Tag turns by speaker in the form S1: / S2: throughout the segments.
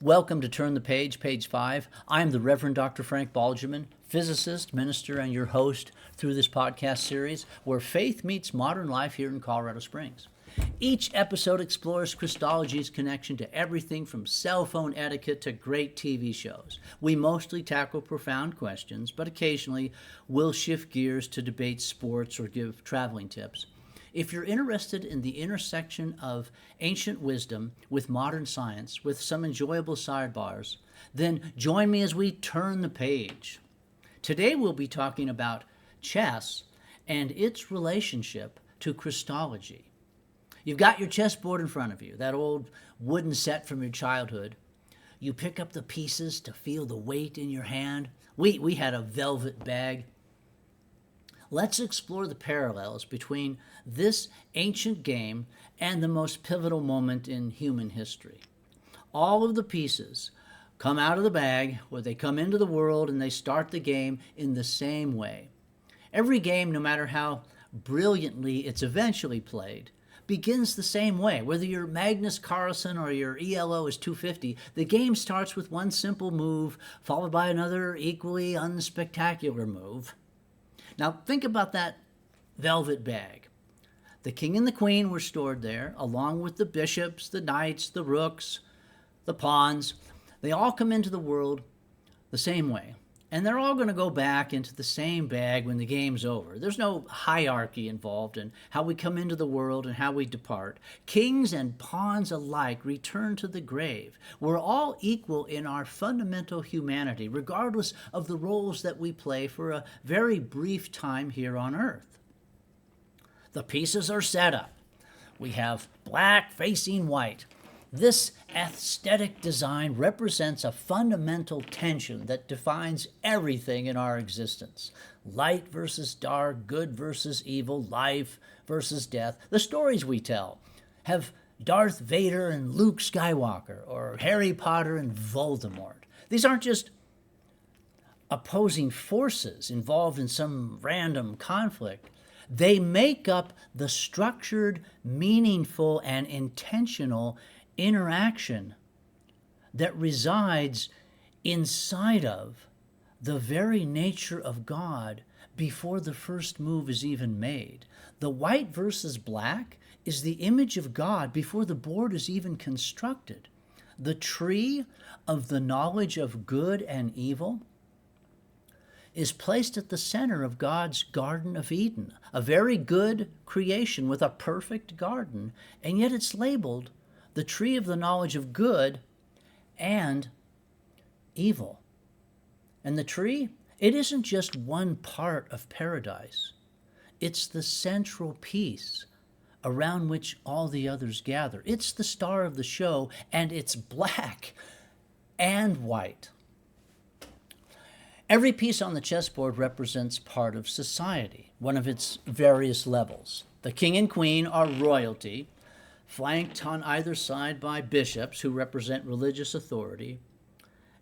S1: Welcome to Turn the Page, page 5. I'm the Reverend Dr. Frank Balgeman, physicist, minister, and your host through this podcast series where faith meets modern life here in Colorado Springs. Each episode explores Christology's connection to everything from cell phone etiquette to great TV shows. We mostly tackle profound questions, but occasionally we'll shift gears to debate sports or give traveling tips. If you're interested in the intersection of ancient wisdom with modern science, with some enjoyable sidebars, then join me as we turn the page. Today we'll be talking about chess and its relationship to Christology. You've got your chessboard in front of you, that old wooden set from your childhood. You pick up the pieces to feel the weight in your hand. We had a velvet bag. Let's explore the parallels between this ancient game and the most pivotal moment in human history. All of the pieces come out of the bag where they come into the world and they start the game in the same way. Every game, no matter how brilliantly it's eventually played, begins the same way. Whether you're Magnus Carlsen or your ELO is 250, the game starts with one simple move followed by another equally unspectacular move. Now think about that velvet bag. The king and the queen were stored there, along with the bishops, the knights, the rooks, the pawns. They all come into the world the same way. And they're all going to go back into the same bag when the game's over. There's no hierarchy involved in how we come into the world and how we depart. Kings and pawns alike return to the grave. We're all equal in our fundamental humanity, regardless of the roles that we play for a very brief time here on earth. The pieces are set up. We have black facing white. This aesthetic design represents a fundamental tension that defines everything in our existence. Light versus dark, good versus evil, life versus death. The stories we tell have Darth Vader and Luke Skywalker, or Harry Potter and Voldemort. These aren't just opposing forces involved in some random conflict. They make up the structured, meaningful, and intentional interaction that resides inside of the very nature of God before the first move is even made. The white versus black is the image of God before the board is even constructed. The tree of the knowledge of good and evil is placed at the center of God's Garden of Eden, a very good creation with a perfect garden, and yet it's labeled the tree of the knowledge of good and evil. And the tree, it isn't just one part of paradise. It's the central piece around which all the others gather. It's the star of the show, and it's black and white. Every piece on the chessboard represents part of society, one of its various levels. The king and queen are royalty, flanked on either side by bishops who represent religious authority.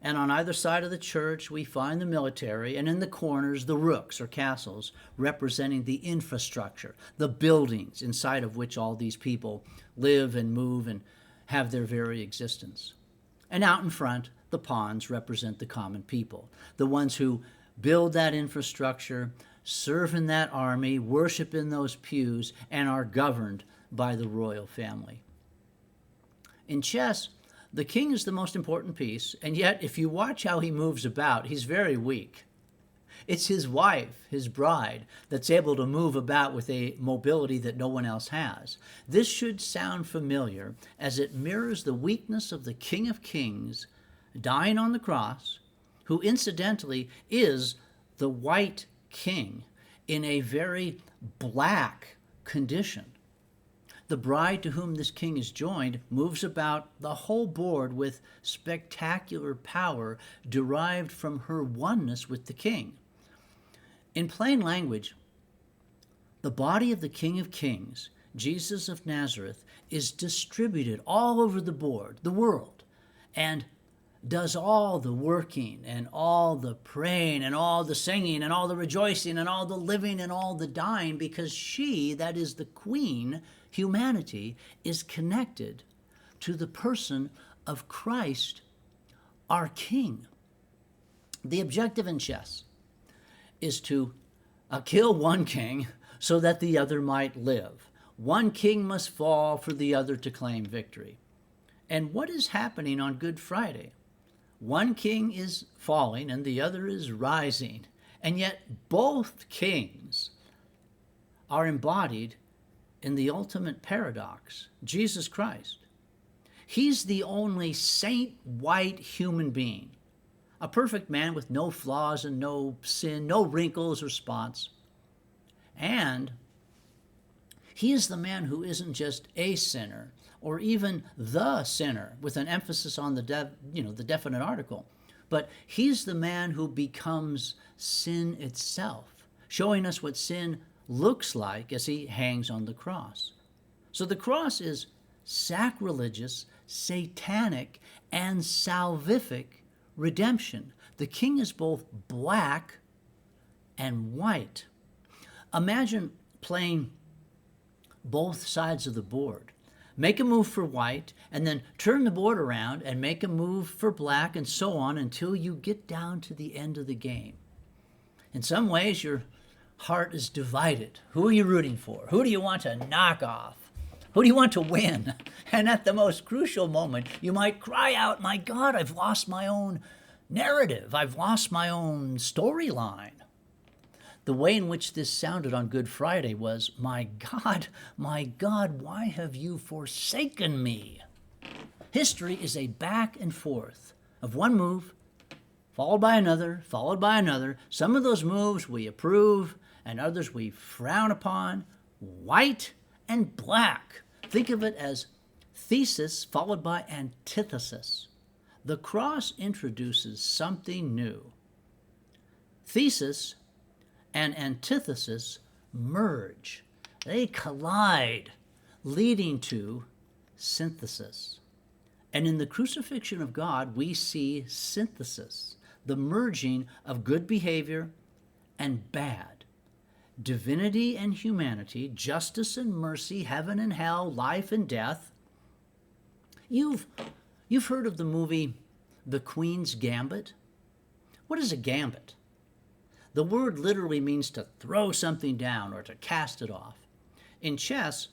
S1: And on either side of the church, we find the military, and in the corners, the rooks or castles, representing the infrastructure, the buildings inside of which all these people live and move and have their very existence. And out in front, the pawns represent the common people, the ones who build that infrastructure, serve in that army, worship in those pews, and are governed by the royal family. In chess, the king is the most important piece, and yet if you watch how he moves about, he's very weak. It's his wife, his bride, that's able to move about with a mobility that no one else has. This should sound familiar as it mirrors the weakness of the King of Kings dying on the cross, who incidentally is the white king in a very black condition. The bride to whom this king is joined moves about the whole board with spectacular power derived from her oneness with the king. In plain language, the body of the King of Kings, Jesus of Nazareth, is distributed all over the board, the world, and does all the working and all the praying and all the singing and all the rejoicing and all the living and all the dying, because she, that is the queen, humanity, is connected to the person of Christ our king. The objective in chess is to kill one king so that the other might live. One king must fall for the other to claim victory. And what is happening on Good Friday? One king is falling and the other is rising. And yet both kings are embodied in the ultimate paradox, Jesus Christ. He's the only saint-white human being, a perfect man with no flaws and no sin, no wrinkles or spots. And he is the man who isn't just a sinner or even the sinner with an emphasis on the definite article, but he's the man who becomes sin itself, showing us what sin looks like as he hangs on the cross. So the cross is sacrilegious, satanic, and salvific redemption. The king is both black and white. Imagine playing both sides of the board. Make a move for white, and then turn the board around and make a move for black, and so on until you get down to the end of the game. In some ways, your heart is divided. Who are you rooting for? Who do you want to knock off? Who do you want to win? And at the most crucial moment, you might cry out, "My God, I've lost my own narrative. I've lost my own storyline." The way in which this sounded on Good Friday was, my God, why have you forsaken me?" History is a back and forth of one move, followed by another, followed by another. Some of those moves we approve, and others we frown upon. White and black. Think of it as thesis followed by antithesis. The cross introduces something new. Thesis and antithesis merge. They collide, leading to synthesis. And in the crucifixion of God, we see synthesis, the merging of good behavior and bad, divinity and humanity, justice and mercy, heaven and hell, life and death. You've heard of the movie The Queen's Gambit? What is a gambit? The word literally means to throw something down or to cast it off. In chess,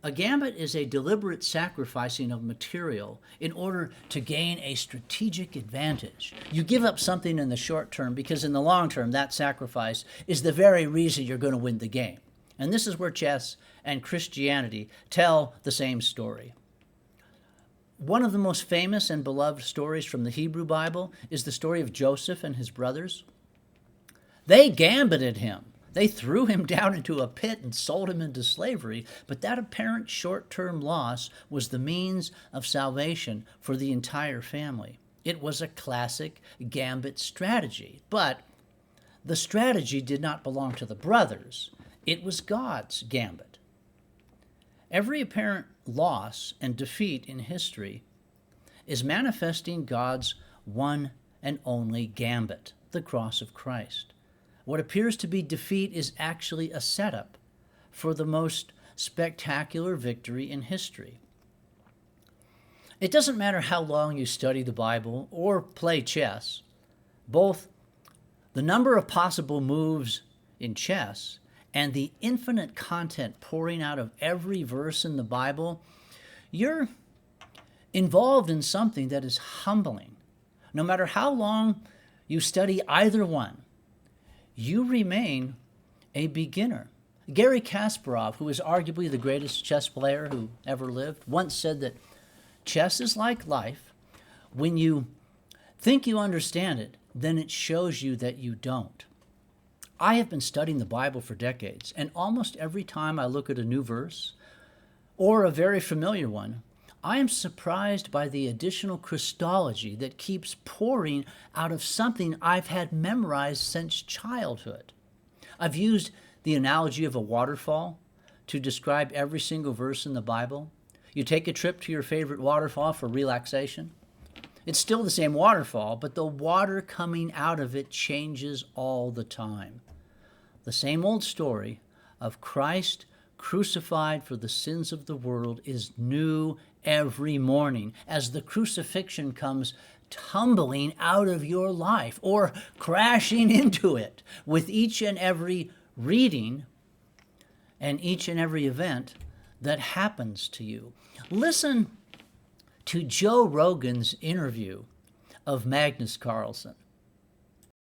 S1: a gambit is a deliberate sacrificing of material in order to gain a strategic advantage. You give up something in the short term because in the long term, that sacrifice is the very reason you're going to win the game. And this is where chess and Christianity tell the same story. One of the most famous and beloved stories from the Hebrew Bible is the story of Joseph and his brothers. They gambited him. They threw him down into a pit and sold him into slavery, but that apparent short-term loss was the means of salvation for the entire family. It was a classic gambit strategy, but the strategy did not belong to the brothers. It was God's gambit. Every apparent loss and defeat in history is manifesting God's one and only gambit, the cross of Christ. What appears to be defeat is actually a setup for the most spectacular victory in history. It doesn't matter how long you study the Bible or play chess, both the number of possible moves in chess and the infinite content pouring out of every verse in the Bible, you're involved in something that is humbling. No matter how long you study either one, you remain a beginner. Garry Kasparov, who is arguably the greatest chess player who ever lived, once said that chess is like life. When you think you understand it, then it shows you that you don't. I have been studying the Bible for decades, and almost every time I look at a new verse, or a very familiar one, I am surprised by the additional Christology that keeps pouring out of something I've had memorized since childhood. I've used the analogy of a waterfall to describe every single verse in the Bible. You take a trip to your favorite waterfall for relaxation. It's still the same waterfall, but the water coming out of it changes all the time. The same old story of Christ crucified for the sins of the world is new every morning as the crucifixion comes tumbling out of your life or crashing into it with each and every reading and each and every event that happens to you. Listen to Joe Rogan's interview of Magnus Carlsen.